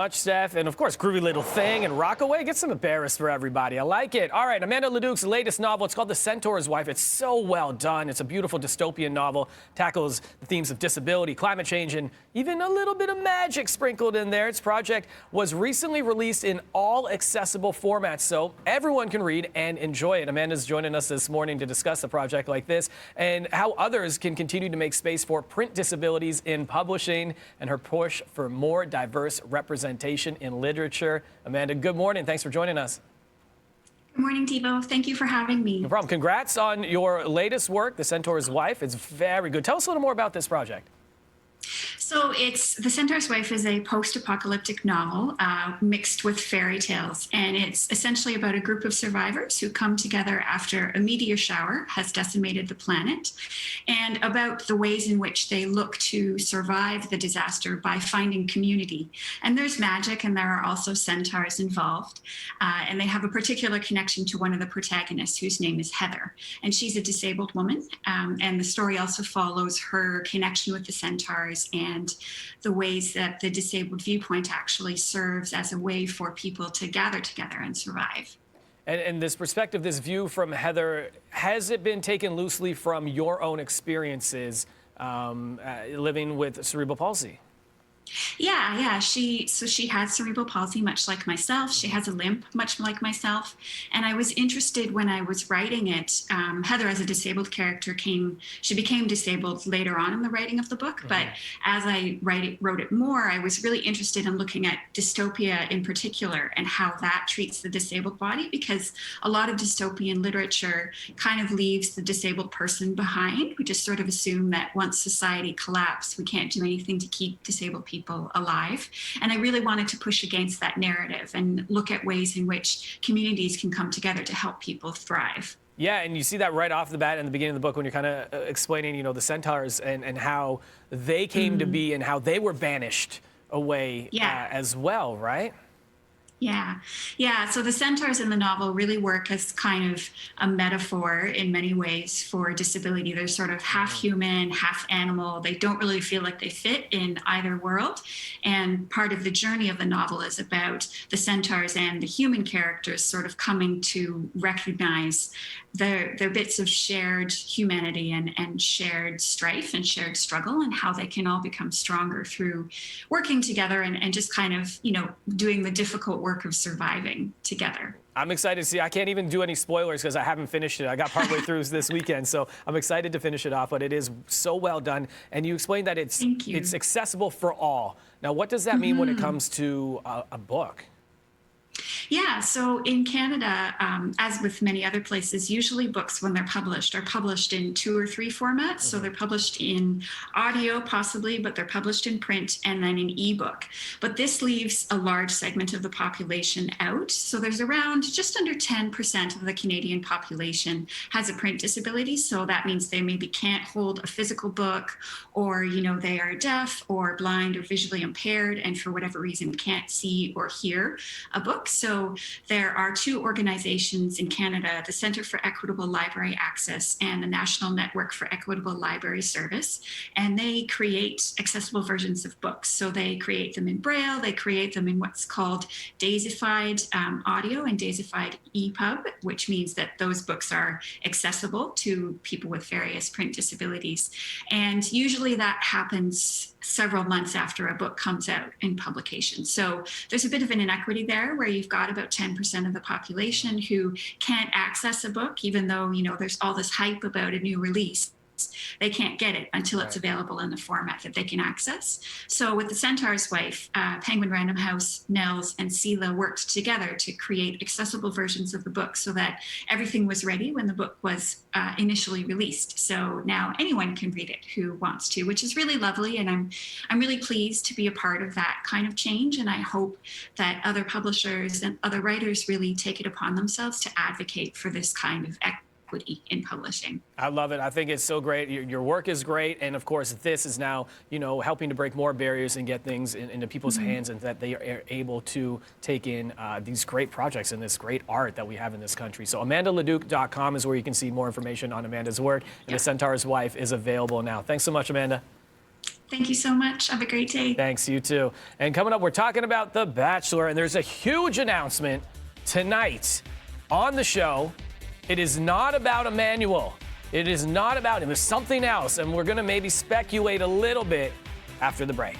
Much, Steph, and of course, groovy little thing and Rockaway. Get some embarrassed for everybody. I like it. All right, Amanda Leduc's latest novel. It's called The Centaurs Wife. It's so well done. It's a beautiful dystopian novel. Tackles the themes of disability, climate change, and even a little bit of magic sprinkled in there. Its project was recently released in all accessible formats, so everyone can read and enjoy it. Amanda's joining us this morning to discuss a project like this and how others can continue to make space for print disabilities in publishing and her push for more diverse representation in literature. Amanda, good morning. Thanks for joining us. Good morning, Devo. Thank you for having me. No problem. Congrats on your latest work, The Centaurs Wife. It's very good. Tell us a little more about this project. So The Centaurs Wife is a post-apocalyptic novel mixed with fairy tales. And it's essentially about a group of survivors who come together after a meteor shower has decimated the planet, and about the ways in which they look to survive the disaster by finding community. And there's magic, and there are also centaurs involved. And they have a particular connection to one of the protagonists, whose name is Heather. And she's a disabled woman. And the story also follows her connection with the centaurs and the ways that the disabled viewpoint actually serves as a way for people to gather together and survive. And this perspective, this view from Heather, has it been taken loosely from your own experiences living with cerebral palsy? Yeah. She has cerebral palsy, much like myself. She has a limp, much like myself. And I was interested when I was writing it. Heather, as a disabled character, she became disabled later on in the writing of the book. But as I wrote it more, I was really interested in looking at dystopia in particular and how that treats the disabled body, because a lot of dystopian literature kind of leaves the disabled person behind. We just sort of assume that once society collapses, we can't do anything to keep disabled people alive. And I really wanted to push against that narrative and look at ways in which communities can come together to help people thrive. Yeah, and you see that right off the bat in the beginning of the book when you're kind of explaining, the centaurs and how they came to be and how they were banished away as well, right? Yeah. So the centaurs in the novel really work as kind of a metaphor in many ways for disability. They're sort of half human, half animal. They don't really feel like they fit in either world. And part of the journey of the novel is about the centaurs and the human characters sort of coming to recognize their bits of shared humanity and shared strife and shared struggle, and how they can all become stronger through working together and just kind of, doing the difficult work of surviving together. I'm excited to see. I can't even do any spoilers because I haven't finished it. I got partway through this weekend, so I'm excited to finish it off. But it is so well done, and you explained that it's accessible for all. Now, what does that mean when it comes to a book? Yeah, so in Canada, as with many other places, usually books, when they're published, are published in 2 or 3 formats. So they're published in audio, possibly, but they're published in print and then in ebook. But this leaves a large segment of the population out. So there's around just under 10% of the Canadian population has a print disability. So that means they maybe can't hold a physical book, or, they are deaf or blind or visually impaired, and for whatever reason can't see or hear a book. So there are 2 organizations in Canada, the Centre for Equitable Library Access and the National Network for Equitable Library Service, and they create accessible versions of books. So they create them in Braille, they create them in what's called daisified audio and daisified EPUB, which means that those books are accessible to people with various print disabilities. And usually that happens several months after a book comes out in publication. So there's a bit of an inequity there, where you've got about 10% of the population who can't access a book, even though, there's all this hype about a new release. They can't get it until it's available in the format that they can access. So with The Centaurs Wife, Penguin Random House, Nels, and Sela worked together to create accessible versions of the book so that everything was ready when the book was initially released. So now anyone can read it who wants to, which is really lovely. And I'm really pleased to be a part of that kind of change. And I hope that other publishers and other writers really take it upon themselves to advocate for this kind of equity in publishing. I love it. I think it's so great. Your work is great. And of course, this is now, helping to break more barriers and get things into people's hands, and that they are able to take in these great projects and this great art that we have in this country. So AmandaLeduc.com is where you can see more information on Amanda's work. And The Centaurs Wife is available now. Thanks so much, Amanda. Thank you so much. Have a great day. Thanks, you too. And coming up, we're talking about The Bachelor, and there's a huge announcement tonight on the show. It is not about Emmanuel. It is not about him. There's something else, and we're going to maybe speculate a little bit after the break.